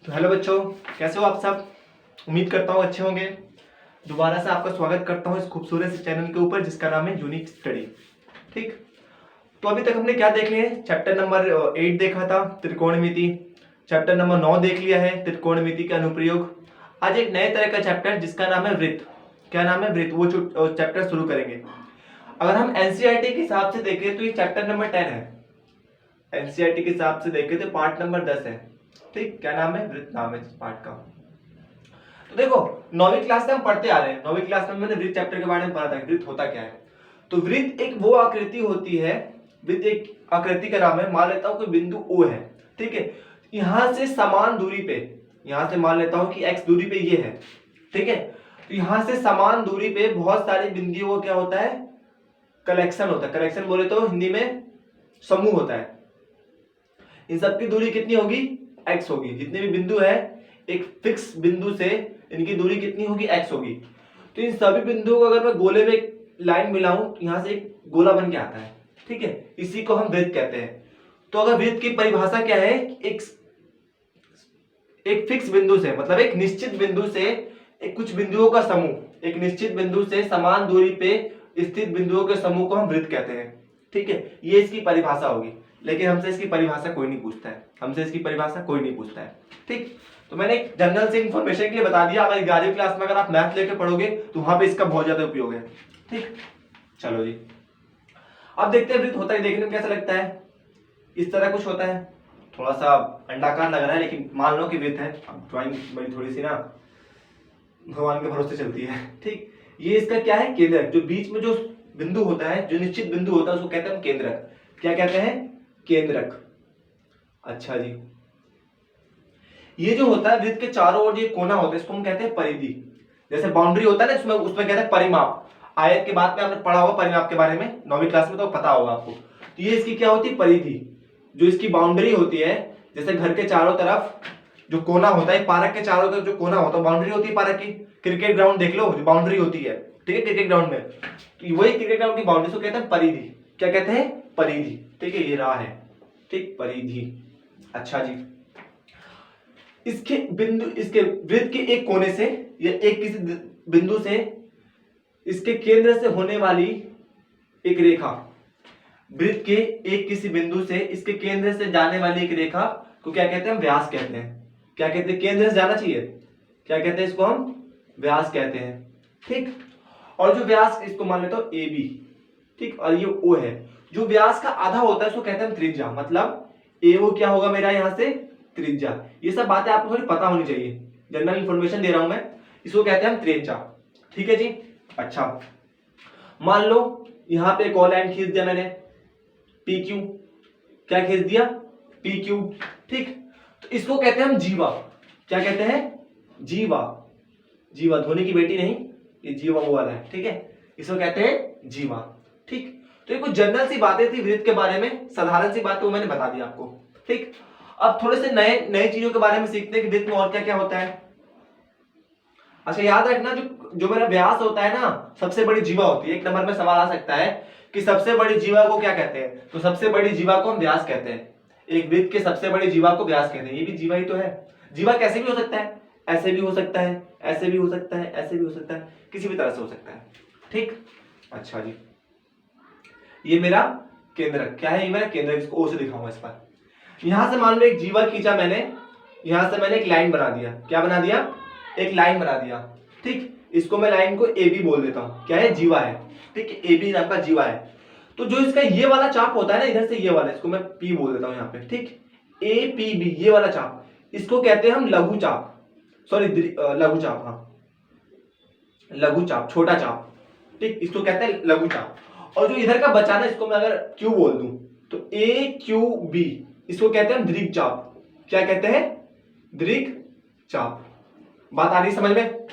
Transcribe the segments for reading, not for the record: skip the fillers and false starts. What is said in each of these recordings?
तो हेलो बच्चों, कैसे हो आप सब। उम्मीद करता हूँ अच्छे होंगे। दोबारा से आपका स्वागत करता हूँ इस खूबसूरत से चैनल के ऊपर जिसका नाम है यूनिक स्टडी। ठीक, तो अभी तक हमने क्या देख लिया है, चैप्टर नंबर 8 देखा था, त्रिकोणमिति। चैप्टर नंबर 9 देख लिया है, त्रिकोणमिति के अनुप्रयोग। आज एक नए तरह का चैप्टर जिसका नाम है वृत्त। क्या नाम है? वृत्त। वो चैप्टर शुरू करेंगे। अगर हम एनसीईआरटी के हिसाब से देखें तो ये चैप्टर नंबर 10 है। एनसीईआरटी के हिसाब से देखें तो पार्ट नंबर 10 है। ठीक, क्या नाम है? वृत्त नाम है इस पार्ट का। तो देखो, 9वीं क्लास से हम पढ़ते आ रहे हैं। 9वीं क्लास में मैंने वृत्त चैप्टर के बारे में पढ़ा था, वृत्त होता क्या है। तो वृत्त एक वो आकृति होती है, वृत्त एक आकृति का नाम है। मान लेता हूं कोई बिंदु O है, ठीक है। यहां से समान दूरी पे, यहां से मान लेता हूं कि x दूरी पे ये है, ठीक है। तो यहां से समान दूरी पे बहुत सारे बिंदुओं का क्या होता है? कलेक्शन होता है। कलेक्शन बोले तो हिंदी में समूह होता है। इन सबकी दूरी कितनी होगी? x होगी। जितने भी बिंदु है, एक फिक्स बिंदु से इनकी दूरी कितनी होगी? x होगी। तो इन सभी बिंदुओं को अगर मैं गोले में एक लाइन मिलाऊं तो यहां से एक गोला बन के आता है, ठीक है। इसी को हम वृत्त कहते हैं। तो अगर वृत्त की परिभाषा क्या है? एक फिक्स बिंदु से, मतलब एक निश्चित बिंदु से एक कुछ बिंदुओं का समूह, एक निश्चित बिंदु से समान दूरी पे स्थित बिंदुओं के समूह को हम वृत्त कहते हैं, ठीक है। ये इसकी परिभाषा होगी। लेकिन हमसे इसकी परिभाषा कोई नहीं पूछता है, हमसे इसकी परिभाषा कोई नहीं पूछता है, ठीक। तो मैंने एक जनरल से इंफॉर्मेशन के लिए बता दिया। अगर 11वीं क्लास में अगर आप मैथ लेके पढ़ोगे तो वहां पे इसका बहुत ज्यादा उपयोग है, ठीक। चलो जी, अब देखते हैं वृत्त होता है देखने में कैसा लगता है। इस तरह कुछ होता है, थोड़ा सा अंडाकार लग रहा है, लेकिन मान लो कि वृत्त है। अब ड्राइंग मेरी थोड़ी सी ना भगवान के भरोसे चलती है, ठीक। ये इसका क्या है? केंद्रक। जो बीच में जो बिंदु होता है, जो निश्चित बिंदु होता है, उसको कहते हैं हम केंद्रक। क्या कहते हैं? केंद्रक। अच्छा जी, ये जो होता है वृत्त के चारों ओर ये कोना होता है, इसको हम कहते हैं परिधि। जैसे बाउंड्री होता है ना, उसमें कहते हैं परिमाप। आयत के बाद में आपने पढ़ा होगा परिमाप के बारे में 9वीं क्लास में, तो पता होगा आपको। तो ये इसकी क्या होती है? परिधि। जो इसकी बाउंड्री होती है, जैसे घर के चारों तरफ जो कोना होता है, पार्क के चारों तरफ जो कोना होता है, बाउंड्री होती है पार्क की। क्रिकेट ग्राउंड देख लो, जो बाउंड्री होती है, ठीक है, क्रिकेट ग्राउंड में, तो वही क्रिकेट ग्राउंड की बाउंड्री को कहते हैं परिधि। क्या कहते हैं? परिधि, ठीक है। ये राह है, ठीक, परिधि। अच्छा जी, इसके बिंदु, इसके वृत्त के एक कोने से या एक किसी बिंदु से इसके केंद्र से होने वाली एक रेखा, वृत्त के एक किसी बिंदु से इसके केंद्र से जाने वाली एक रेखा को क्या कहते हैं? हम व्यास कहते हैं। क्या कहते हैं? केंद्र से जाना चाहिए, क्या कहते हैं? इसको हम व्यास कहते हैं, ठीक। और जो व्यास, इसको मान लेता हूं AB, ठीक, और ये O है। जो व्यास का आधा होता है उसको कहते हैं हम त्रिज्या। मतलब वो क्या होगा मेरा यहां से? त्रिज्या। ये सब बातें आपको थोड़ी पता होनी चाहिए, जनरल इंफॉर्मेशन दे रहा हूं मैं। इसको कहते हैं हम त्रिज्या, ठीक है जी। अच्छा, मान लो यहां पे एक और लाइन खींच दिया मैंने, PQ। क्या खींच दिया? PQ, ठीक। तो इसको कहते हैं हम जीवा। क्या कहते हैं? जीवा। जीवा, धोनी की बेटी नहीं, ये जीवा वो वाला है, ठीक है। इसको कहते हैं जीवा, ठीक। तो ये कुछ जनरल सी बातें थी वृत्त के बारे में, साधारण सी बातें, वो मैंने बता दी आपको, ठीक। अब थोड़े से नए चीजों के बारे में सीखते हैं कि वृत्त में और क्या क्या होता है। अच्छा, याद रखना, जो मेरा व्यास होता है ना, सबसे बड़ी जीवा होती है। एक नंबर में सवाल आ सकता है कि सबसे बड़ी जीवा को क्या कहते हैं? तो सबसे बड़ी जीवा को हम व्यास कहते हैं। एक वृत्त के सबसे बड़ी जीवा को व्यास कहते हैं। ये भी जीवा ही तो है। जीवा कैसे भी हो सकता है, ऐसे भी हो सकता है, ऐसे भी हो सकता है, ऐसे भी हो सकता है, किसी भी तरह से हो सकता है, ठीक। अच्छा जी, ये मेरा केंद्रक। क्या है? ये मेरा केंद्रक। इसको O से दिखाऊंगा इस पर। यहां से मान लो एक जीवा खींचा मैंने, यहां से मैंने एक लाइन बना दिया। क्या बना दिया? एक लाइन बना दिया, ठीक। इसको मैं लाइन को AB बोल देता हूं। क्या है? जीवा है, ठीक है। AB नाम का जीवा है। तो जो इसका ये वाला चाप होता है ना, इधर से ये वाला, इसको मैं P बोल देता हूं यहां पे, ठीक। APB, ये वाला चाप, इसको कहते हैं हम लघु चाप। सॉरी, लघु चाप, हाँ, लघु चाप, छोटा चाप, ठीक। इसको कहते हैं लघु चाप। और जो इधर का बचा ना, इसको मैं अगर Q बोल दूं तो AQB, इसको कहते हैं हम दीर्घ चाप। क्या कहते हैं? दीर्घ चाप। बात आ रही समझ में?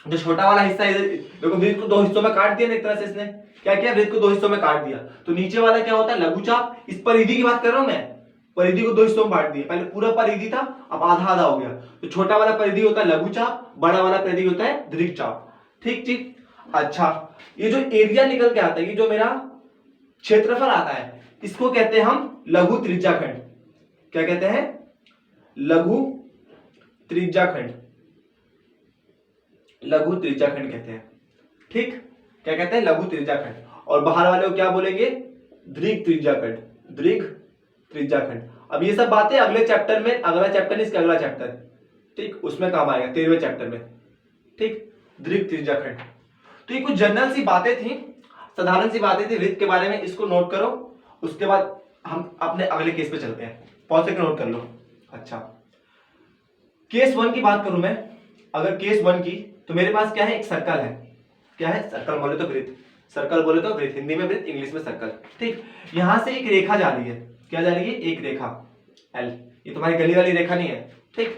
जो छोटा वाला हिस्सा इधर देखो, वृत्त को 2 हिस्सों में काट दिया ना, एक तरह से इसने क्या किया? वृत्त को 2 हिस्सों में काट दिया। तो नीचे वाला क्या होता है? लघु चाप। इस परिधि की बात कर रहा हूं मैं, परिधि को 2 हिस्सों में बांट दिया। पहले पूरा परिधि था, अब आधा आधा हो गया। तो छोटा वाला परिधि होता है लघु चाप, बड़ा वाला परिधि होता है दीर्घ चाप, ठीक ठीक। अच्छा, ये जो एरिया निकल के आता है, ये जो मेरा क्षेत्रफल आता है, इसको कहते हैं हम लघु त्रिज्याखंड। क्या कहते हैं? लघु त्रिज्याखंड, लघु त्रिज्याखंड कहते हैं। ठीक, क्या कहते हैं? लघु त्रिज्याखंड। और बाहर वाले को क्या बोलेंगे? दीर्घ त्रिज्याखंड, दीर्घ त्रिज्याखंड। अब ये सब बातें अगले चैप्टर में, अगला चैप्टर इसका अगला चैप्टर, ठीक, उसमें काम आएगा 13वें चैप्टर में। ठीक, दीर्घ त्रिज्याखंड। तो ये कुछ जनरल सी बातें थी, साधारण सी बातें थी वृत्त के बारे में, इसको नोट करो। उसके बाद हम अपने अगले केस पे चलते हैं। पॉज करके नोट कर लो। अच्छा, केस 1 की बात करूं मैं, अगर केस 1 की, तो मेरे पास क्या है? एक सर्कल है। क्या है? सर्कल बोले तो वृत्त, सर्कल बोले तो वृत्त, हिंदी में वृत्त, इंग्लिश में सर्कल। ठीक, यहां से एक रेखा जा रही है। क्या जा रही है? एक रेखा एल। ये तुम्हारी गली वाली रेखा नहीं है। ठीक,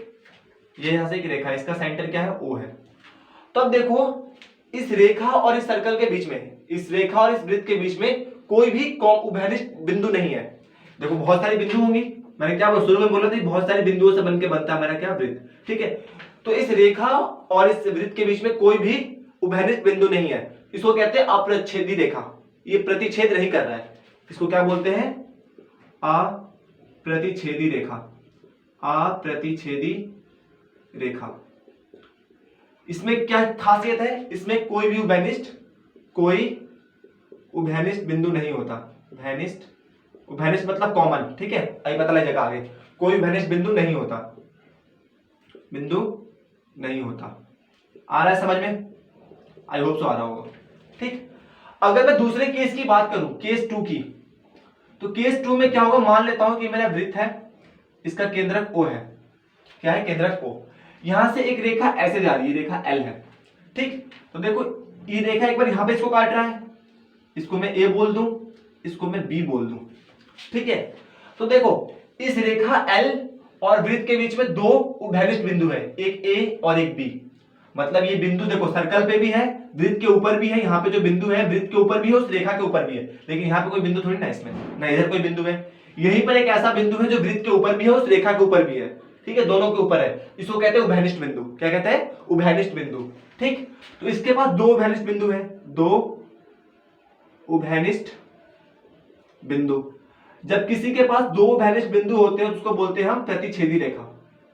ये यहां से एक रेखा है, इसका सेंटर क्या है? ओ है। तो अब देखो, इस रेखा और इस सर्कल के बीच में, इस रेखा और इस वृत्त के बीच में कोई भी उभयनिष्ठ बिंदु नहीं है। देखो, बहुत सारी बिंदु होंगी, मैंने क्या शुरू में बोला था, बहुत सारी बिंदुओं से बनकर बनता है हमारा क्या? वृत्त। ठीक है, तो इस रेखा और इस वृत्त के बीच में कोई भी उभयनिष्ठ बिंदु नहीं है। इसको कहते हैं अप्रच्छेदी रेखा। ये प्रतिच्छेद नहीं कर रहा है, इसको क्या बोलते हैं? अप्रतिच्छेदी रेखा, अप्रतिच्छेदी रेखा। इसमें क्या खासियत है? इसमें कोई भी उभयनिष्ठ बिंदु नहीं होता। उभयनिष्ठ मतलब कॉमन। ठीक है, अभी पता लगेगा आगे। कोई उभयनिष्ठ बिंदु नहीं होता, बिंदु नहीं होता। आ रहा है समझ में? आई होप सो आ रहा होगा। ठीक, अगर मैं दूसरे केस की बात करूं, केस 2 की, तो केस 2 में क्या होगा? मान लेता हूं कि मेरा वृत्त है, इसका केंद्रक O है। क्या है? केंद्रक O। यहां से एक रेखा ऐसे जा रही है, रेखा L है। ठीक, तो देखो, ये रेखा एक बार यहां पे इसको काट रहा है, इसको मैं A बोल दूं, इसको मैं B बोल दूं। ठीक है, तो देखो, इस रेखा L और वृत्त के बीच में दो उभयनिष्ठ बिंदु है, एक A और एक B। मतलब ये बिंदु देखो, सर्कल पे भी है, वृत्त के ऊपर भी है। यहाँ पे जो बिंदु है वृत्त के ऊपर भी है, उस रेखा के ऊपर भी है, लेकिन यहाँ पे कोई बिंदु थोड़ी ना, इसमें ना इधर कोई बिंदु है। यहीं पर एक ऐसा बिंदु है जो वृत्त के ऊपर भी है, उस रेखा के ऊपर भी है। ठीक है, दोनों के ऊपर है, इसको कहते हैं उभयनिष्ठ बिंदु। क्या कहते हैं? उभयनिष्ठ बिंदु। ठीक, तो इसके पास दो उभयनिष्ठ बिंदु है, दो उभयनिष्ठ बिंदु। जब किसी के पास दो उभयनिष्ठ बिंदु होते हैं उसको बोलते हैं हम प्रतिच्छेदी रेखा।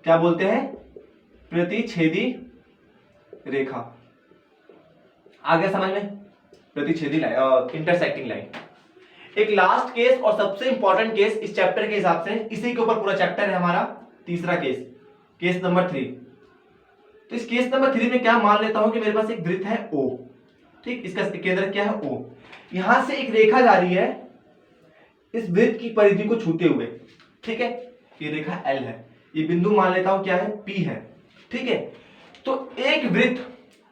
क्या बोलते हैं? प्रतिच्छेदी रेखा। आ गया समझ में? प्रतिच्छेदी लाइन, इंटरसेक्टिंग लाइन। एक लास्ट केस और सबसे इंपॉर्टेंट केस इस चैप्टर के हिसाब से, इसी के ऊपर पूरा चैप्टर है हमारा, तीसरा केस, केस नंबर 3। तो इस केस नंबर 3 में क्या मान लेता हूं कि मेरे पास एक वृत्त है O। ठीक, इसका केंद्र क्या है? O। यहां से एक रेखा जा रही है इस वृत्त की परिधि को छूते हुए। ठीक है, ये रेखा L है, ये बिंदु मान लेता हूं क्या है? P है। ठीक है, तो एक वृत्त,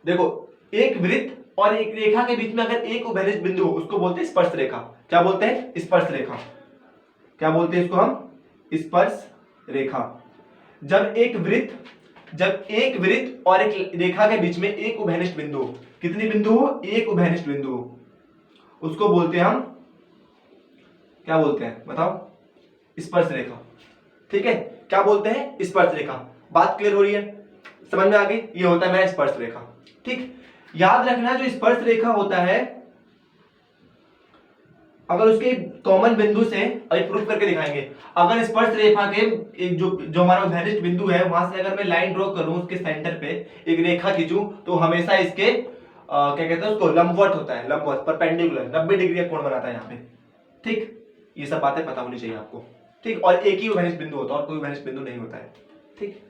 देखो, एक वृत्त और एक रेखा के बीच में अगर एक उभयनिष्ठ बिंदु हो उसको बोलते हैं स्पर्श रेखा। क्या बोलते हैं? स्पर्श रेखा। क्या बोलते हैं इसको हम? स्पर्श रेखा। जब एक वृत्त और एक रेखा के बीच में एक उभयनिष्ठ बिंदु हो, कितनी बिंदु हो? एक उभयनिष्ठ बिंदु हो, उसको बोलते हैं हम, क्या बोलते हैं बताओ? स्पर्श रेखा। ठीक है, क्या बोलते हैं? स्पर्श रेखा। बात क्लियर हो रही है? समझ में आ गई? ये होता है मेरा स्पर्श रेखा। ठीक, याद रखना, जो स्पर्श रेखा होता है, अगर उसके कॉमन बिंदु से, अभी प्रूफ करके दिखाएंगे, अगर स्पर्श रेखा के जो हमारा उभयनिष्ठ बिंदु है वहां से अगर मैं लाइन ड्रॉ करूं, उसके सेंटर पे एक रेखा खींचूं, तो हमेशा इसके क्या कहते हैं उसको? लंबवत होता है, लंबवत, परपेंडिकुलर, 90 डिग्री का कोण बनाता है यहाँ पे। ठीक, ये सब बातें पता होनी चाहिए आपको। ठीक, और एक ही उभयनिष्ठ बिंदु होता है और कोई उभयनिष्ठ बिंदु नहीं होता है। ठीक,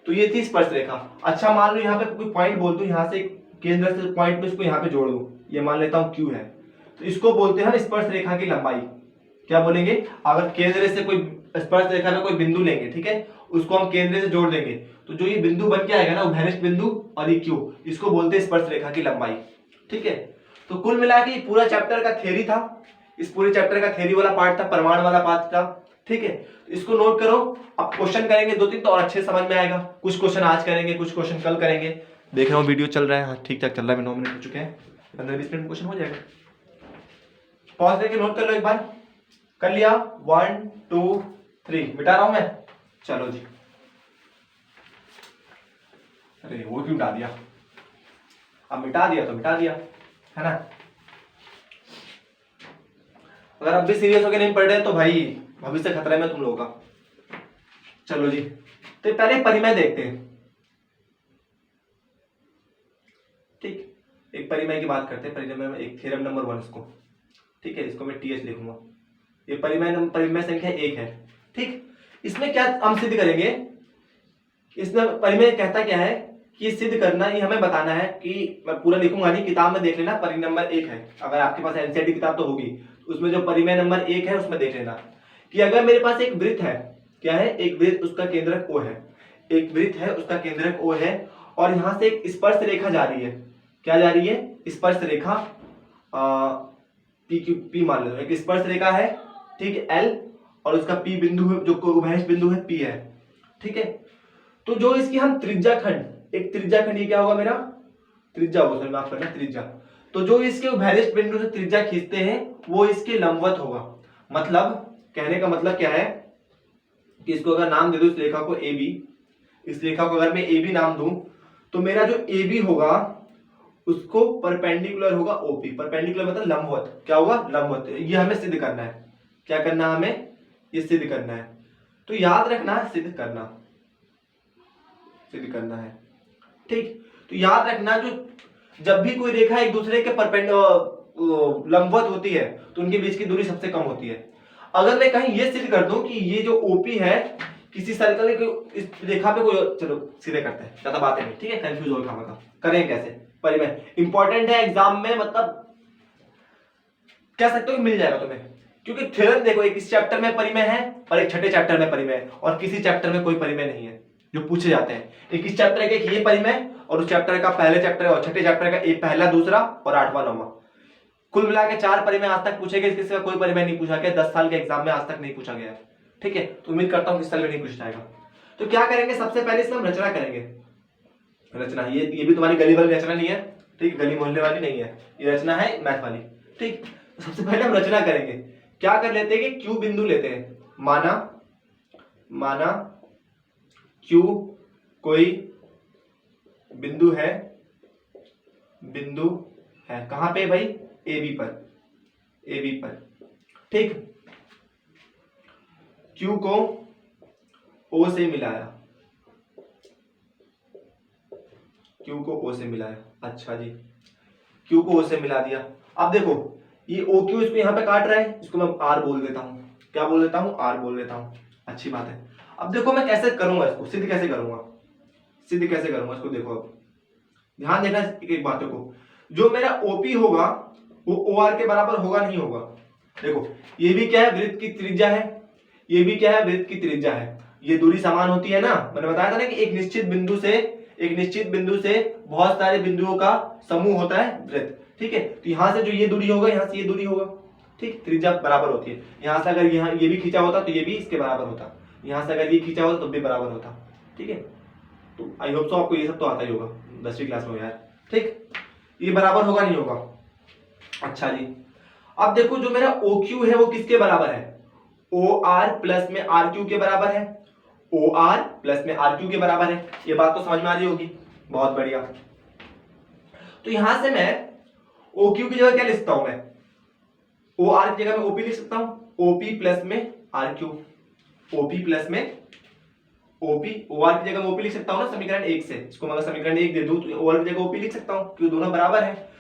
तो ये थी स्पर्श रेखा। अच्छा, मान लो यहाँ पे कोई पॉइंट बोल दूं, यहाँ से केंद्र से पॉइंट में इसको यहाँ पे जोड़ दूं, ये मान लेता हूं Q है, तो इसको बोलते हैं हम स्पर्श रेखा की लंबाई। क्या बोलेंगे? अगर केंद्र से कोई स्पर्श रेखा में कोई बिंदु लेंगे, ठीक है, उसको हम केंद्र से जोड़ देंगे, तो जो ये बिंदु बन के आएगा ना, उभयनिष्ठ बिंदु और ये Q, इसको बोलते हैं स्पर्श रेखा की लंबाई। ठीक है, तो कुल मिला के पूरा चैप्टर का थ्योरी था, इस पूरे चैप्टर का थ्योरी वाला पार्ट था, प्रमाण वाला पार्ट था। ठीक है, इसको नोट करो। अब क्वेश्चन करेंगे 2-3 तो और अच्छे समझ में आएगा। कुछ क्वेश्चन आज करेंगे, कुछ क्वेश्चन कल करेंगे। देख रहा हूँ वीडियो चल रहा है, हाँ ठीक ठाक चल रहा है, 9 मिनट हो चुके हैं, 15-20 मिनट क्वेश्चन हो जाएगा। पॉज करके नोट कर लो एक बार। कर लिया? 1 2 3 मिटा रहा हूं मैं। चलो जी, अरे वो क्यों मिटा दिया? अब मिटा दिया तो मिटा दिया, है ना। अगर अब भी सीरियस होकर नहीं पढ़ रहे तो भाई भविष्य खतरे में तुम लोगों का। चलो जी, तो पहले परिमेय देखते हैं। एक परिमेय की बात करते हैं, परिमेय में एक थ्योरम नंबर 1 इसको, ठीक है, इसको मैं TH लिखूंगा। ये परिमेय संख्या 1 है, ठीक। इसमें क्या हम सिद्ध करेंगे, इसमें परिमेय कहता क्या है कि सिद्ध करना, ये हमें बताना है कि मैं पूरा लिखूंगा नहीं, किताब में देख लेना, परिमेय नंबर 1 है, अगर आपके पास NCERT किताब तो होगी, उसमें जो परिमेय नंबर 1 है उसमें देख लेना कि अगर मेरे पास एक वृत्त है, क्या है, एक वृत्त, उसका केंद्रक O है, एक वृत्त है उसका केंद्रक O है, और यहां से एक स्पर्श रेखा जा रही है, क्या जा रही है, स्पर्श रेखा P मान लो, एक स्पर्श रेखा है, ठीक है, L, और उसका P बिंदु है, जो उभयनिष्ठ बिंदु है P है, ठीक है। तो जो इसकी हम त्रिज्या खंड, एक त्रिज्या खंड, ये क्या होगा मेरा त्रिज्या होगा, माफ करना, त्रिज्या, तो जो इसके उभयनिष्ठ बिंदु से त्रिज्या खींचते हैं वो इसके लंबवत होगा। मतलब कहने का मतलब क्या है कि इसको अगर नाम दे दो, इस रेखा को AB, इस रेखा को अगर मैं AB नाम दूं, तो मेरा जो AB होगा उसको परपेंडिकुलर होगा OP, परपेंडिकुलर मतलब लंबवत, क्या होगा, लंबवत। ये हमें सिद्ध करना है, क्या करना है हमें, ये सिद्ध करना है। तो याद रखना, सिद्ध करना है, ठीक। तो याद रखना, जो जब भी कोई रेखा एक दूसरे के लंबवत होती है तो उनके बीच की दूरी सबसे कम होती है। अगर मैं कहीं ये सिद्ध कर दूं कि ये जो OP है किसी सर्कल के इस रेखा पे कोई, चलो सीधे करते हैं, ज्यादा बातें नहीं, ठीक है, कंफ्यूज हो खामा, करें कैसे, परिमेय इंपॉर्टेंट है एग्जाम में, मतलब कह सकते हो कि मिल जाएगा तुम्हें, क्योंकि थ्योरम देखो, एक इस चैप्टर में परिमेय है और एक छठे चैप्टर में परिमेय है, और किसी चैप्टर में कोई परिमेय नहीं है जो पूछे जाते हैं। एक इस चैप्टर का ये परिमेय, और उस चैप्टर का पहले चैप्टर और छठे चैप्टर का एक पहला, दूसरा और 8वां 9वां, कुल मिला के 4 परिमेय आज तक पूछे गए, इसके कोई परिमेय नहीं पूछा गया, 10 साल के एग्जाम में आज तक नहीं पूछा गया, ठीक है। तो उम्मीद करता हूं इस साल में नहीं पूछा जाएगा। तो क्या करेंगे, सबसे पहले इसमें हम रचना करेंगे, रचना, ये भी तुम्हारी गली वाली रचना नहीं है, ठीक, गली मोहल्ले वाली नहीं है, ये रचना है मैथ वाली, ठीक। सबसे पहले हम रचना करेंगे, क्या कर लेते हैं कि Q बिंदु लेते हैं, माना Q कोई बिंदु है, कहां पे भाई, AB पर, ठीक। Q को O से मिलाया, अच्छा जी, Q को O से मिला दिया। अब देखो ये OQ इसको यहाँ पे काट रहा है, इसको मैं R बोल देता हूँ, क्या बोल देता हूँ, R बोल देता हूँ, अच्छी बात है। अब देखो मैं कैसे करूंगा इसको, सिद्ध कैसे करूंगा इसको, देखो अब ध्यान देना एक बातों को, जो मेरा OP होगा वो OR के बराबर होगा, नहीं होगा। देखो ये भी क्या है, वृत्त की त्रिज्या है, ये भी क्या है, वृत्त की त्रिज्या है, ये दूरी समान होती है ना, मैंने बताया था ना कि एक निश्चित बिंदु से बहुत सारे बिंदुओं का समूह होता है वृत्त, ठीक है। तो यहां से जो ये दूरी होगा, यहां से ये दूरी होगा, ठीक, त्रिज्या बराबर होती है। यहां से अगर यहाँ ये भी खींचा होता तो ये भी इसके बराबर होता, यहां से अगर ये खींचा होता तो भी बराबर होता, ठीक है। तो आई होप सो आपको ये सब तो आता ही होगा 10वीं क्लास में यार, ठीक। ये बराबर होगा, नहीं होगा, अच्छा जी। अब देखो जो मेरा OQ है वो किसके बराबर है, OR प्लस में RQ के बराबर है, OR प्लस में RQ के बराबर है, ये बात तो समझ में आ रही होगी, बहुत बढ़िया। तो यहां से मैं OQ की जगह क्या लिख सकता हूं, मैं OR की जगह मैं OP लिख सकता हूं, OP प्लस में RQ, OP प्लस में OP, OR की जगह OP लिख सकता हूं ना समीकरण 1 से, इसको मैं समीकरण 1 दे दूं तो OR की जगह OP लिख सकता हूं, क्योंकि दोनों बराबर है।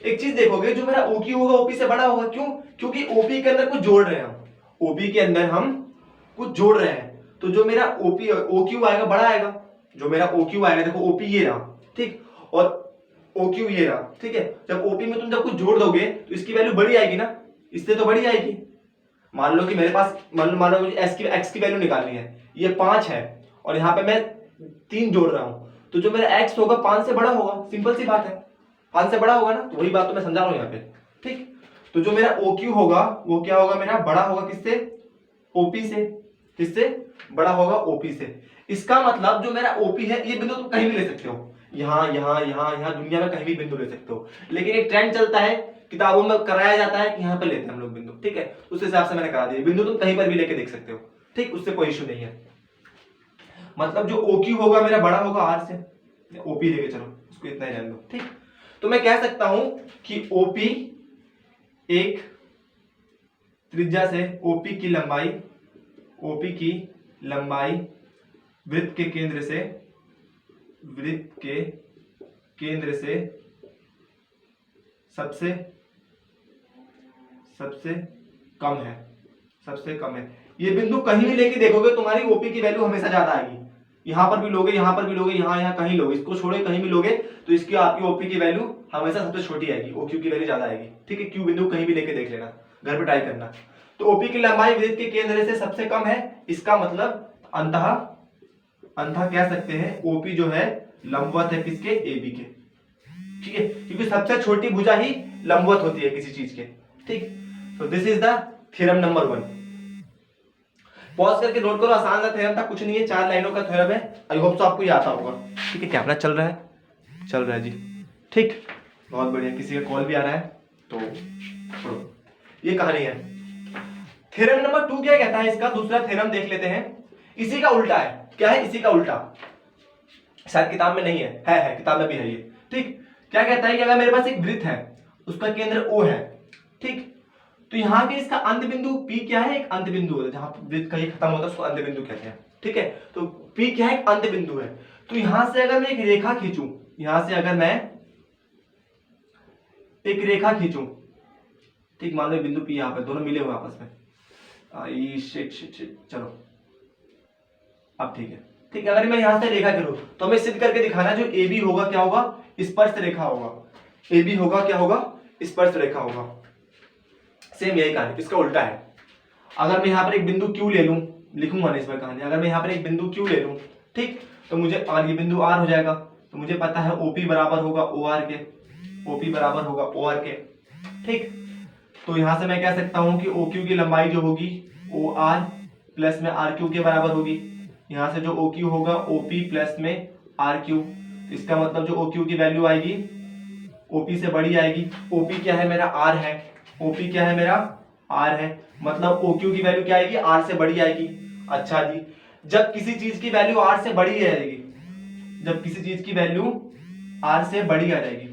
एक चीज देखोगे, जो मेरा OQ होगा OP से बड़ा होगा, क्यों, क्योंकि OP के अंदर कुछ जोड़ रहे हैं हम, OP के अंदर हम कुछ जोड़ रहे हैं, तो जो मेरा OQ आएगा बड़ा आएगा, जो मेरा OQ आएगा, देखो OP ये रहा, ठीक, और OQ ये रहा, ठीक है। जब OP में तुम जब कुछ जोड़ दोगे तो इसकी वैल्यू बड़ी आएगी ना, इससे तो बड़ी आएगी। मान लो कि मेरे पास मान लो मुझे x की वैल्यू निकालनी है, ये 5 है और यहाँ पे मैं 3 जोड़ रहा हूं, तो जो मेरा x होगा 5 से बड़ा होगा, सिंपल सी बात है, 5 से बड़ा होगा ना, तो वही बात तो मैं समझा रहा हूं यहाँ पे, ठीक। तो जो मेरा OQ होगा वो क्या होगा, मेरा बड़ा होगा किससे, OP से, किससे बड़ा होगा, OP से। इसका मतलब जो मेरा OP है, ये बिंदु तुम कहीं भी ले सकते हो, यहाँ दुनिया में कहीं भी बिंदु ले सकते हो, लेकिन एक ट्रेंड चलता है, किताबों में कराया जाता है कि यहाँ पे लेते हैं हम लोग बिंदु, ठीक है, उस हिसाब से मैंने करा दिया, बिंदु तुम कहीं पर भी लेके देख सकते हो, ठीक, उससे कोई इश्यू नहीं है। मतलब जो OQ होगा मेरा बड़ा होगा R से, OP लेके चलो, इसको इतना ही रहने दो, ठीक। तो मैं कह सकता हूं कि OP एक त्रिज्या से, OP की लंबाई वृत्त के केंद्र से सबसे कम है, सबसे कम है। ये बिंदु कहीं भी लेके देखोगे तुम्हारी ओपी की वैल्यू हमेशा ज्यादा आएगी। यहां पर भी लोगे, यहां पर भी लोगे, यहां कहीं लोगे, इसको छोड़े कहीं भी लोगे तो इसकी आपकी ओपी की वैल्यू हमेशा सबसे छोटी आएगी, ओक्यू की वैल्यू ज्यादा आएगी। ठीक है, क्यू बिंदु कहीं भी लेके देख लेना, घर पे ट्राई करना। तो ओपी की लंबाई वृत्त के केंद्र से सबसे कम है, इसका मतलब अंतः कह सकते हैं ओपी जो है लंबवत है किसके, एबी के। ठीक है, क्योंकि सबसे छोटी भुजा ही लंबवत होती है किसी चीज के। ठीक, तो this is the theorem number 1। Pause करके नोट करो, आसान सा थ्योरम था, कुछ नहीं है, 4 लाइनों का थ्योरम है। आई होप तो आपको ये आता होगा। ठीक है, कैमरा चल रहा है, चल रहा है जी। ठीक, बहुत बढ़िया। किसी का कॉल भी आ रहा है तो छोड़ो, ये कहानी है। थ्योरम नंबर 2 क्या कहता है, इसका दूसरा थ्योरम देख लेते हैं। इसी का उल्टा है, क्या है, इसी का उल्टा। शायद किताब में नहीं है किताब में भी है ये। ठीक, क्या कहता है कि अगर मेरे पास एक वृत्त है, उसका केंद्र O है, ठीक, तो यहाँ के इसका अंत बिंदु P क्या है, एक अंत बिंदु है, जहां वृत्त का ये खत्म होता है उसको अंत बिंदु कहते हैं। ठीक है, तो P क्या है, एक अंत बिंदु है। तो यहां से अगर मैं एक रेखा खींचूं, यहां से अगर मैं एक रेखा खींचूं, ठीक, मान लो बिंदु P यहाँ पे, दोनों मिले हुए आपस में, चलो अब ठीक है। ठीक है, अगर मैं यहां से रेखा करूं तो हमें सिद्ध करके दिखाना, जो ए बी होगा क्या होगा, स्पर्श रेखा होगा। ए बी होगा क्या होगा, स्पर्श रेखा होगा। सेम यही कहानी, इसका उल्टा है। अगर मैं यहाँ पर एक बिंदु Q ले लूं, लिखूंगा नहीं इस पर कहानी, अगर मैं यहाँ पर एक बिंदु Q ले लूं, ठीक, तो मुझे, और ये बिंदु R हो जाएगा, तो मुझे पता है OP बराबर होगा OR के, OP बराबर होगा OR के। ठीक, तो यहां से मैं कह सकता हूं कि OQ की लंबाई जो होगी OR प्लस में RQ के बराबर होगी। यहां से जो OQ होगा OP प्लस में RQ, इसका मतलब जो OQ की वैल्यू आएगी OP से बड़ी आएगी। OP क्या है, मेरा R है, OP क्या है, मेरा R है, मतलब OQ की वैल्यू क्या आएगी, R से बड़ी आएगी। अच्छा जी, जब किसी चीज की वैल्यू R से बड़ी आएगी, जब किसी चीज की वैल्यू R से बड़ी आ जाएगी,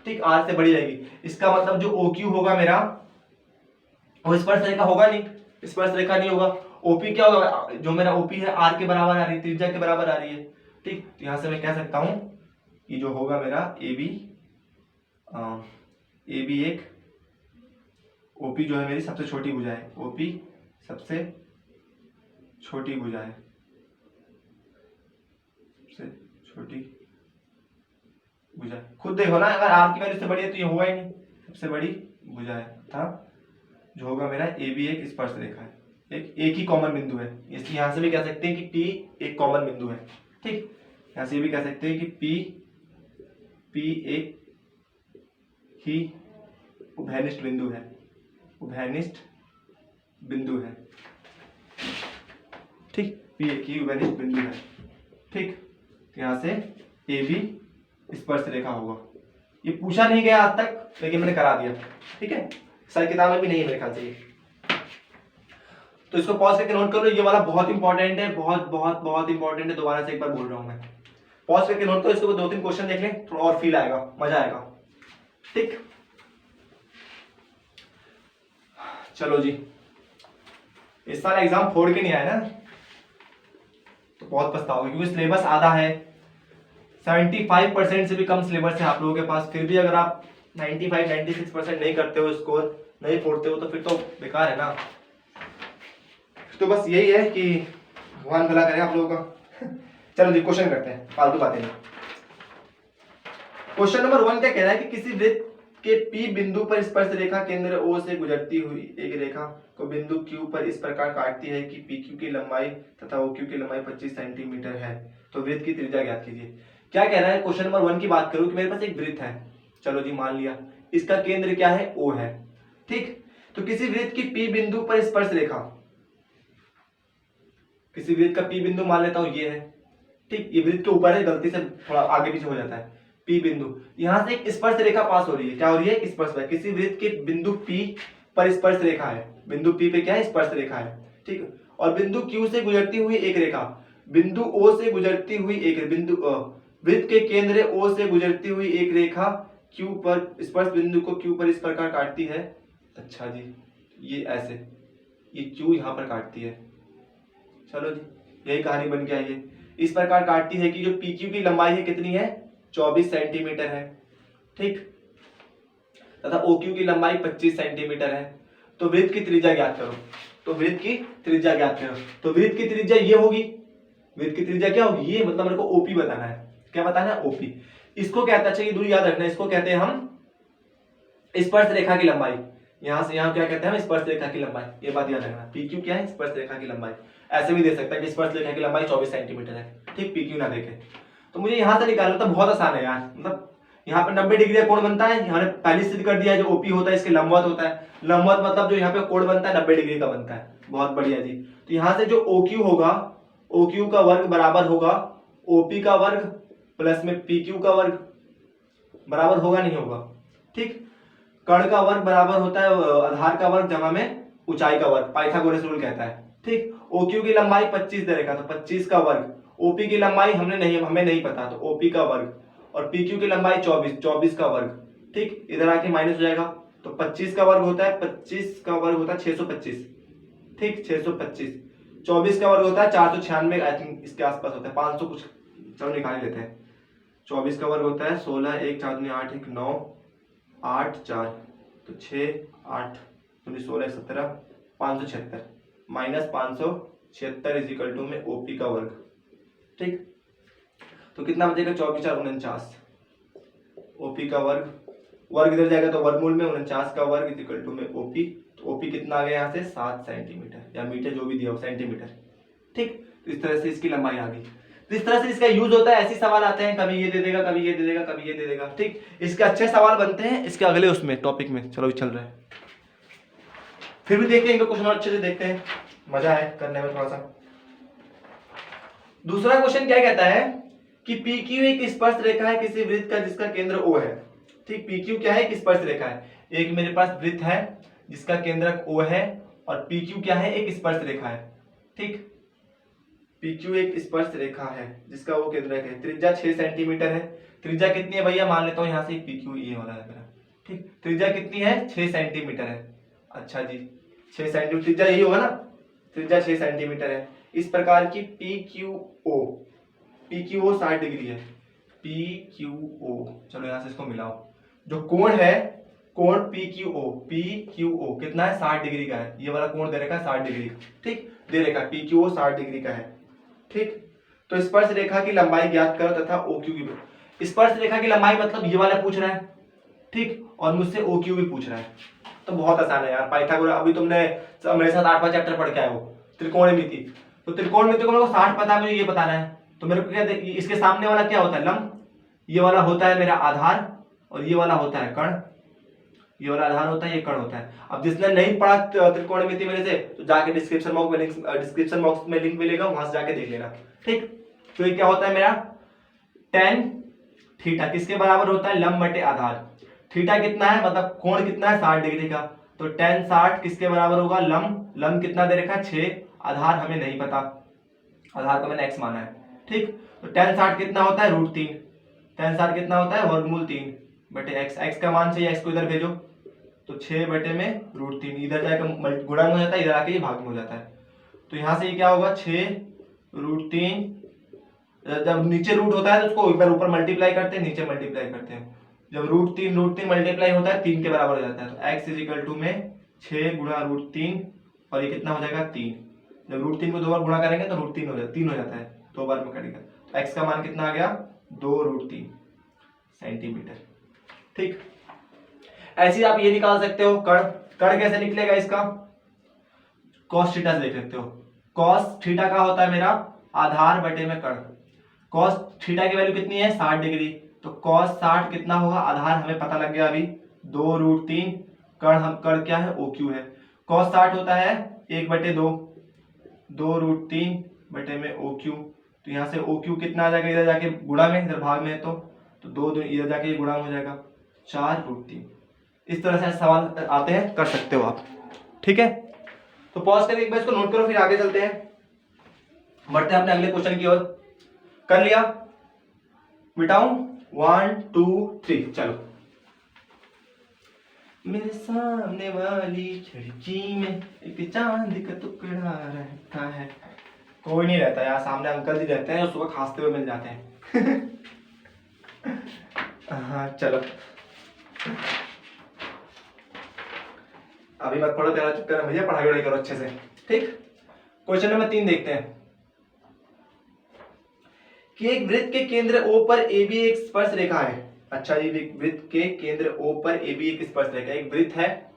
ठीक, R से बड़ी आएगी, इसका मतलब जो OQ होगा मेरा, वो स्पर्श रेखा होगा नहीं, स्पर्श रेखा नहीं होगा। OP क्या होगा, जो मेरा OP है R के बराबर आ रही है, त्रिज्या के बराबर आ रही है। ठीक, तो यहां से मैं कह सकता हूं कि जो होगा मेरा AB एक, OP जो है मेरी सबसे छोटी भुजा है, OP सबसे छोटी भुजा है, सबसे छोटी भुजा। खुद देखो ना, अगर R की वैल्यू से बड़ी है तो ये होगा ही नहीं, सबसे बड़ी भुजा है, था जो होगा मेरा AB एक स्पर्श रेखा है, एक ही कॉमन बिंदु है, इसलिए यहां से भी कह सकते हैं कि P एक कॉमन बिंदु है। ठीक, यहां से भी कह सकते हैं कि P एक ही उभयनिष्ठ बिंदु है, उभयनिष्ठ बिंदु है। ठीक, P एक ही उभयनिष्ठ बिंदु है। ठीक, यहां से AB स्पर्श रेखा होगा। ये पूछा नहीं गया आज तक, लेकिन मैंने करा दिया। ठीक है, सर किताब में भी नहीं है मेरे ख्याल से ये, तो इसको पॉज करके नोट कर लो। ये वाला बहुत इंपॉर्टेंट है, बहुत बहुत बहुत इंपॉर्टेंट है, दोबारा से एक बार बोल रहा हूं मैं। पॉज करके नोट करो, इसके ऊपर 2-3 क्वेश्चन देख लें, थोड़ा और फील आएगा, मजा आएगा। ठीक, चलो जी, इस साल एग्जाम फोड़ के नहीं आया ना, तो बहुत पछताओगे, क्योंकि सिलेबस आधा है, 75% से भी कम सिलेबस है आप लोगों के पास, फिर भी अगर आप 95-96% नहीं करते हो, स्कोर नहीं फोड़ते हो, तो फिर तो बेकार है ना। तो बस यही है कि भगवान भला करे आप लोगों का। चलो जी, क्वेश्चन करते हैं, फालतू बातें नहीं। क्वेश्चन नंबर 1 क्या कह रहा है कि किसी वृत्त के P बिंदु पर स्पर्श रेखा केंद्र O से गुजरती हुई एक रेखा को बिंदु Q पर इस प्रकार काटती है कि PQ की लंबाई तथा OQ की लंबाई 25 सेंटीमीटर है, तो वृत्त की त्रिज्या ज्ञात कीजिए। क्या कह रहा है, क्वेश्चन नंबर 1 की बात करूं कि मेरे पास एक वृत्त है, चलो जी मान लिया, इसका केंद्र क्या है, O है। ठीक, तो किसी वृत्त की P बिंदु पर स्पर्श रेखा, किसी वृत्त का P बिंदु मान लेता हूं ये है, ठीक, ये वृत्त के ऊपर है, गलती से थोड़ा आगे पीछे हो जाता है, P बिंदु, यहां से एक स्पर्श रेखा पास हो रही है, क्या हो रही है, स्पर्श रेखा। किसी वृत्त के बिंदु P पर स्पर्श रेखा है, बिंदु P पे क्या है, स्पर्श रेखा है। ठीक, और बिंदु Q से गुजरती हुई एक रेखा, बिंदु O से गुजरती हुई एक बिंदु वृत्त के केंद्र O से गुजरती हुई एक रेखा Q पर स्पर्श बिंदु को Q पर इस प्रकार काटती है। अच्छा जी, ये ऐसे, ये Q यहां पर काटती है, चलो जी, यही कहानी बन के आई है। इस प्रकार काटती है कि जो PQ की लंबाई है कितनी है, 24 सेंटीमीटर है। ठीक, तथा OQ की लंबाई 25 सेंटीमीटर है। तो वृत्त की त्रिज्या ज्ञात करो। तो वृत्त की त्रिज्या ज्ञात करो। तो वृत्त की त्रिज्या ये होगी, वृत्त की त्रिज्या क्या होगी, ये मतलब मेरे को OP बताना है। क्या बताना है? OP। इसको कहते हैं, अच्छा ये दूरी याद रखना, इसको कहते हैं हम स्पर्श रेखा की लंबाई। यहां से यहां क्या कहते हैं हम? स्पर्श रेखा की लंबाई। ये बात याद रखना। PQ क्या है? स्पर्श रेखा की लंबाई। ऐसे भी दे सकता है कि स्पर्श रेखा की लंबाई 24 सेंटीमीटर है। ठीक, PQ ना देखे तो मुझे यहां से निकालना तो बहुत आसान है यार। मतलब यहाँ पे 90 डिग्री का कोण बनता है, यहाँ पहले सिद्ध कर दिया है जो OP होता है इसके लंबवत होता है। लंबवत मतलब जो यहाँ पे कोण बनता है 90 डिग्री का बनता है। बहुत बढ़िया जी। तो यहाँ से जो OQ होगा, OQ का वर्ग बराबर होगा OP का वर्ग प्लस में PQ का वर्ग, बराबर होगा नहीं होगा? ठीक, कर्ण का वर्ग बराबर होता है आधार का वर्ग जमा में ऊंचाई का वर्ग, पाइथागोरस रूल कहता है। ठीक, OQ की लंबाई 25 दे रखा, तो 25 का वर्ग। OP की लंबाई हमें नहीं पता, तो OP का वर्ग। और PQ की लंबाई 24 का वर्ग। ठीक, इधर आके माइनस हो जाएगा, तो 25 का वर्ग होता है 625। ठीक, 625। 24 का वर्ग होता है 496, आई थिंक इसके आसपास होता है, 500 कुछ, चलो निकाल लेते हैं। 24 का वर्ग होता है 16, 1 4 8 1 9 8 4, तो 6 8 16 17 576 माइनस 576 इज इक्वल टू में OP का वर्ग। ठीक, तो कितना बचेगा? 24 4 49, OP का वर्ग, वर्ग इधर जाएगा तो वर्गमूल में 49 का वर्ग इज इक्वल टू में OP। तो OP कितना आ गया यहाँ से? 7 सेंटीमीटर या मीटर, जो भी दिया हो, सेंटीमीटर। ठीक, तो इस तरह से इसकी लंबाई आ गई। तो इस तरह से इसका यूज होता है। ऐसे सवाल आते हैं, कभी ये दे देगा, कभी ये दे देगा, कभी ये दे देगा। ठीक, इसके अच्छे सवाल बनते हैं इसके अगले उसमें टॉपिक में। चलो चल रहा है, फिर भी देखते हैं इनको क्वेश्चन अच्छे से देखते हैं, मजा है करने में थोड़ा सा। दूसरा क्वेश्चन क्या कहता है कि PQ एक स्पर्श रेखा है किसी वृत्त का जिसका केंद्र O है। ठीक, PQ क्या है? एक स्पर्श रेखा है। एक मेरे पास वृत्त है जिसका केंद्रक O है, और PQ क्या है? एक स्पर्श रेखा है। ठीक, PQ एक स्पर्श रेखा है जिसका वो केंद्रक है। त्रिज्या 6 सेंटीमीटर है। त्रिज्या कितनी है भैया? मान लेता हूँ यहाँ से PQ ये वाला है मेरा। ठीक, त्रिज्या कितनी है? 6 सेंटीमीटर है। अच्छा जी, 6 सेंटीमीटर त्रिज्या यही होगा ना? त्रिज्या 6 सेंटीमीटर है। इस प्रकार की PQO 60 डिग्री है। PQO, चलो यहाँ से इसको मिलाओ। जो कोण है, कोण PQO कितना है? 60 डिग्री का है। ये वाला कोण दे रखा है 60 डिग्री। ठीक, दे रखा है PQO 60 डिग्री का है। ठीक, तो स्पर्श रेखा की लंबाई ज्ञात करो तथा OQ की। स्पर्श रेखा की लंबाई मतलब ये वाला पूछ रहा है। ठीक, और मुझसे OQ भी पूछ रहा है। तो बहुत आसान है यार, पाइथागोरस। अभी तुमने मेरे साथ 8वां चैप्टर पढ़ के आए हो, त्रिकोणमिति। तो त्रिकोणमिति को मेरे को 60 पता है, मुझे ये बताना है। तो मेरे को क्या, इसके सामने वाला क्या होता है? लंब। ये वाला होता है मेरा आधार, और ये वाला होता है कर्ण। ये वाला आधार होता है, ये कर्ण होता है। अब जिसने नहीं पढ़ा त्रिकोणमिति मेरे से, तो जाके डिस्क्रिप्शन बॉक्स में लिंक मिलेगा, वहां से जाके देख लेना। ठीक, तो ये क्या होता है मेरा? tan थीटा किसके बराबर होता है? लंब बटे आधार। थीटा कितना है? मतलब कोण कितना है? 60 डिग्री का। तो tan 60 किसके बराबर होगा? लंब कितना दे रखा है? 6। आधार हमें नहीं पता, आधार को मैंने x माना है। ठीक, तो tan 60 कितना होता है? √3। tan 60 कितना होता है? वर्गमूल 3 बटे x का मान चाहिए, x को इधर भेजो, तो 6 बटे में √3, इधर जाकर गुणा में हो जाता है, इधर आके ये भाग में हो जाता है। तो यहाँ से ये क्या होगा? 6√3। जब नीचे रूट होता है तो उसको एक बार ऊपर मल्टीप्लाई करते हैं, नीचे मल्टीप्लाई करते हैं। जब √3 मल्टीप्लाई होता है 3 के बराबर हो जाता है, तो x इज इक्वल टू में 6 गुणा √3, और ये कितना हो जाएगा? 3। जब √3 को 2 बार गुणा करेंगे तो √3 हो जाता, 3 हो जाता है, 2 बार में करेंगे। तो x का मान कितना आ गया? 2√3 सेंटीमीटर। ठीक, ऐसे आप ये निकाल सकते हो कर्ण कैसे निकलेगा इसका? cos थीटा से देख सकते हो। cos थीटा का होता है मेरा आधार बटे में कर्ण। cos थीटा की वैल्यू कितनी है? 60 डिग्री। तो cos 60 कितना होगा? आधार हमें पता लग गया अभी, 2√3। कर्ण क्या है? OQ है। cos 60 होता है 1/2, 2√3 बटे में OQ। तो यहाँ से OQ कितना आ जाएगा? इधर जाके गुणा में, इधर भाग में है, तो 2 इधर जाके गुणा हो जाएगा, 4√3। इस तरह से सवाल आते हैं, कर सकते हो आप। ठीक है, तो पॉज करके एक बार इसको नोट करो, फिर आगे चलते हैं, बढ़ते हैं अपने अगले क्वेश्चन की ओर। कर लिया? मिटाऊं? 1 2 3, चलो। मेरे सामने वाली खिड़की में एक चांद का टुकड़ा रहता है। कोई नहीं रहता यार, सामने अंकल जी रहते हैं, सुबह खांसते हुए मिल जाते हैं। हाँ चलो, अभी मत पढ़ो, तेरा चक्कर है भैया, पढ़ाई वढ़ाई करो अच्छे से। ठीक, क्वेश्चन नंबर 3 देखते हैं कि एक वृत्त के केंद्र O पर AB एक स्पर्श रेखा है। अच्छा, ये वृत्त के केंद्र O पर AB एक स्पर्श रेखा, एक वृत्त है,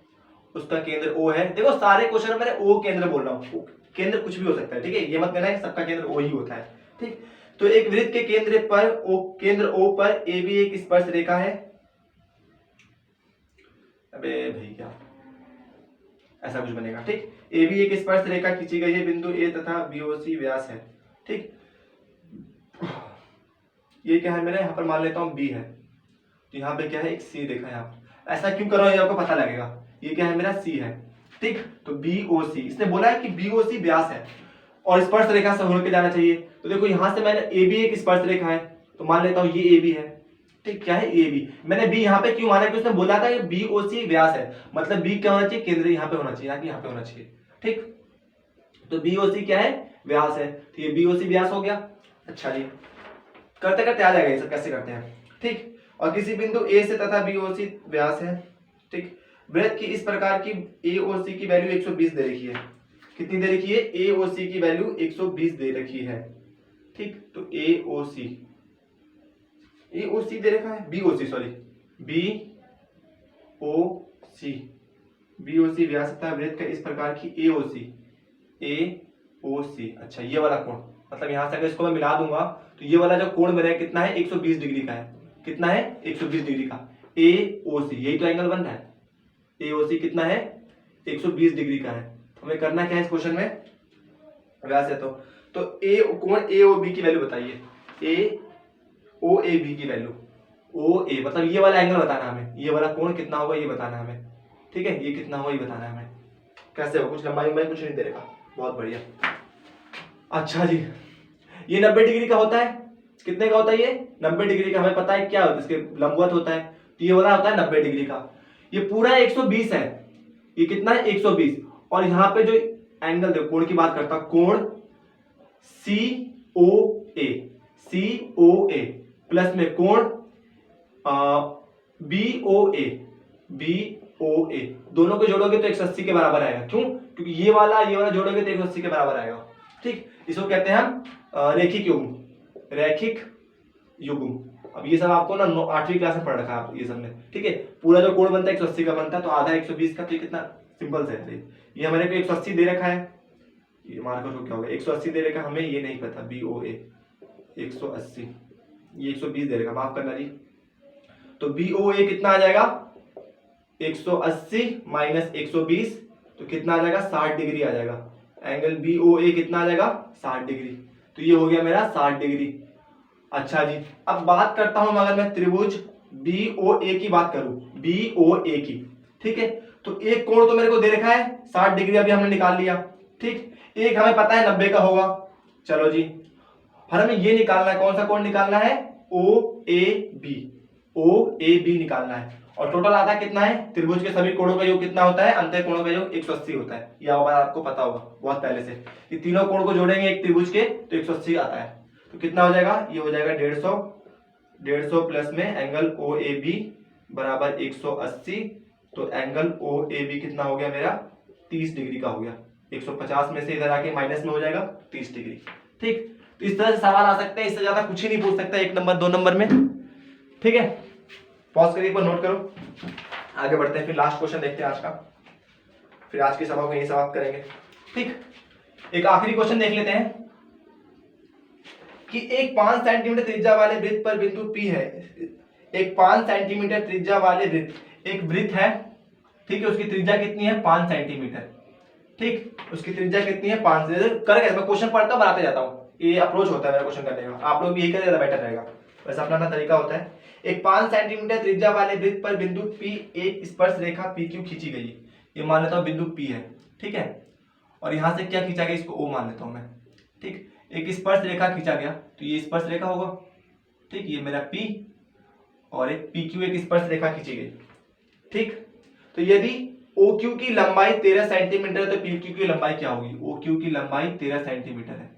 उसका केंद्र O है। देखो सारे क्वेश्चन में O केंद्र बोल रहा हूँ, केंद्र कुछ भी हो सकता है, ठीक है, ये मत कहना है सबका केंद्र O ही होता है। ठीक, तो एक वृत्त के केंद्र O पर AB एक स्पर्श रेखा है। अबे भैया ऐसा कुछ बनेगा। ठीक, AB एक स्पर्श रेखा खींची गई है, बिंदु A तथा BOC व्यास है। ठीक, ये क्या है मेरा, यहाँ पर मान लेता हूँ B है, तो यहाँ पे क्या है, एक C रेखा है। यहाँ पर ऐसा क्यों कर रहा हूँ ये आपको पता लगेगा। ये क्या है मेरा, C है। ठीक, तो BOC, इसने बोला है कि BOC व्यास है और स्पर्श रेखा से होकर जाना चाहिए। तो देखो यहाँ से मैंने AB एक स्पर्श रेखा है, तो मान लेता हूँ ये AB है। ठीक, क्या है, AB। मैंने B यहाँ पे क्यों माना कि उसने बोला था कि BOC व्यास है, मतलब B क्या होना चाहिए, केंद्र यहाँ पे होना चाहिए, यहाँ पे होना चाहिए। ठीक, तो BOC क्या है, व्यास है, तो ये BOC व्यास हो गया। अच्छा जी, करते करते आ जाएगा ये सब कैसे करते हैं। ठीक, और किसी बिंदु A से तथा BOC व्यास है। ठीक, वृत्त की इस प्रकार की AOC की वैल्यू 120 दे रखी है। कितनी दे रखी है, AOC की वैल्यू 120 दे रखी है। ठीक, तो AOC दे रखा है, BOC सॉरी, BOC व्यास तथा वृत्त का इस प्रकार की AOC। अच्छा, ये वाला कोण, मतलब यहां से अगर इसको मैं मिला दूंगा तो ये वाला जो कोण मेरा कितना है, 120 डिग्री का है। कितना है, 120 डिग्री का। AOC, यही तो एंगल बन रहा है। AOC कितना है, 120 डिग्री का है। तो हमें करना क्या है इस क्वेश्चन में, व्यास है तो कोण AOB की वैल्यू बताइए। OAB की वैल्यू, OA मतलब ये वाला एंगल बताना हमें, ये वाला कोण कितना होगा ये बताना हमें। ठीक है, ये कितना होगा ये बताना हमें। कैसे हो, कुछ लंबाई कुछ नहीं दे रखा, बहुत बढ़िया। अच्छा जी, ये 90 डिग्री का होता है। कितने का होता है ये, 90 डिग्री का। हमें पता है क्या होता है, इसके लंबवत होता है, तो ये वाला होता है 90 डिग्री का। ये पूरा 120 है, ये कितना है, 120। और यहाँ पे जो एंगल देखो, कोण की बात करता, कोण COA प्लस में कोण BOA दोनों को जोड़ोगे तो 180 के बराबर आएगा। क्यों, क्योंकि ये वाला जोड़ोगे तो 180 के बराबर आएगा। ठीक, इसको कहते हैं हम रैखिक युग्म। अब ये सब आपको ना 8वीं क्लास में पढ़ रखा है ये सब में। ठीक है, पूरा जो कोण बनता है 180 का बनता है, तो आधा 120 का, तो ये कितना सिंपल से है। ये हमारे को 180 दे रखा है, ये मार्कर को क्या होगा, 180 दे रखा, हमें ये नहीं पता, BOA 180, ये 120 दे रखा, माफ करना जी। तो BOA कितना आ जाएगा, 180 माइनस 120, तो कितना आ जाएगा, 60 डिग्री आ जाएगा। एंगल BOA कितना आ जाएगा, 60 डिग्री। तो ये हो गया मेरा 60 डिग्री। अच्छा जी, अब बात करता हूं अगर मैं त्रिभुज BOA की बात करूं, BOA की। ठीक है, तो एक कोण तो मेरे को दे रखा है 60 डिग्री, अभी हमने निकाल लिया। ठीक, एक हमें पता है 90 का होगा। चलो जी, फिर हमें ये निकालना है, कौन सा कोण निकालना है, OAB निकालना है। और टोटल आधा कितना है, त्रिभुज के सभी कोणों का योग कितना होता है, अंतः कोणों का योग 180 होता है। यह बात आपको पता होगा बहुत पहले से, कि तीनों कोण को जोड़ेंगे एक त्रिभुज के तो 180 आता है। तो कितना हो जाएगा, ये हो जाएगा 150 प्लस में एंगल OAB बराबर 180। तो एंगल OAB कितना हो गया मेरा, 30 डिग्री का हो गया। 150 में से इधर आके माइनस में हो जाएगा 30 डिग्री। ठीक, तो इस तरह से सवाल आ सकते हैं, इससे ज्यादा कुछ ही नहीं पूछ सकता 1 नंबर 2 नंबर में। ठीक है, पॉज करके एक बार नोट करो, आगे बढ़ते हैं, फिर लास्ट क्वेश्चन देखते हैं आज का, फिर आज की सभा को यही समाप्त करेंगे। ठीक, एक आखिरी क्वेश्चन देख लेते हैं कि एक 5 सेंटीमीटर त्रिज्या वाले वृत्त पर बिंदु P है। एक 5 सेंटीमीटर त्रिज्या वाले वृत्त, एक वृत्त है, ठीक है, उसकी त्रिज्या कितनी है, 5 सेंटीमीटर। ठीक, उसकी त्रिज्या कितनी है, 5 करके मैं क्वेश्चन पढ़ता हूं, बनाते जाता हूं, ये अप्रोच होता है मेरा क्वेश्चन करने का। आप लोग भी यही करें, ज्यादा बेटर रहेगा, वैसे अपना तरीका होता है। एक 5 सेंटीमीटर त्रिज्या वाले वृत्त पर बिंदु P एक स्पर्श रेखा PQ खींची गई। ये मान लेता हूं बिंदु P है। ठीक है, और यहां से क्या खींचा गया, इसको O मान लेता हूं मैं। ठीक, एक स्पर्श रेखा खींचा गया, तो ये स्पर्श रेखा होगा। ठीक, ये मेरा P और एक PQ एक स्पर्श रेखा खींची गई। ठीक, तो यदि OQ की लंबाई 13 सेंटीमीटर है तो PQ की लंबाई क्या होगी, OQ की लंबाई 13 सेंटीमीटर है,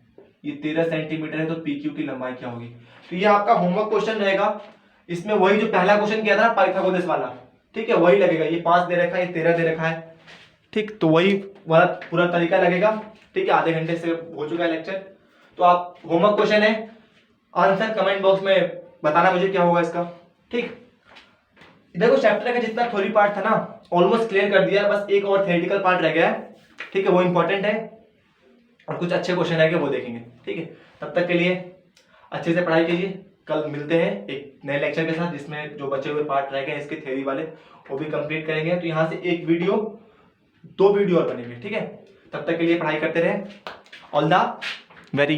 ये 13 सेंटीमीटर है, तो PQ की लंबाई क्या होगी। तो ये आपका होमवर्क क्वेश्चन रहेगा, इसमें वही जो पहला क्वेश्चन किया था ना पाइथागोरस वाला, ठीक है, वही लगेगा। ये 5 दे रखा है, ये 13 दे रखा है, ठीक, तो वही वाला पूरा तरीका लगेगा। ठीक है, आधे घंटे से हो चुका है लेक्चर। तो आप होमवर्क क्वेश्चन है, आंसर कमेंट बॉक्स में बताना मुझे क्या होगा इसका। ठीक, देखो चैप्टर का जितना थ्योरी पार्ट था ना ऑलमोस्ट क्लियर कर दिया है, बस एक और थ्योरेटिकल पार्ट रह गया है। ठीक है, वो इंपॉर्टेंट है और कुछ अच्छे क्वेश्चन रह गए वो देखेंगे। ठीक है, तब तक के लिए अच्छे से पढ़ाई कीजिए। कल मिलते हैं एक नए लेक्चर के साथ जिसमें जो बचे हुए पार्ट रह गए इसके थ्योरी वाले वो भी कंप्लीट करेंगे। तो यहाँ से एक वीडियो 2 वीडियो और बनेंगे। ठीक है, तब तक के लिए पढ़ाई करते रहे। All the very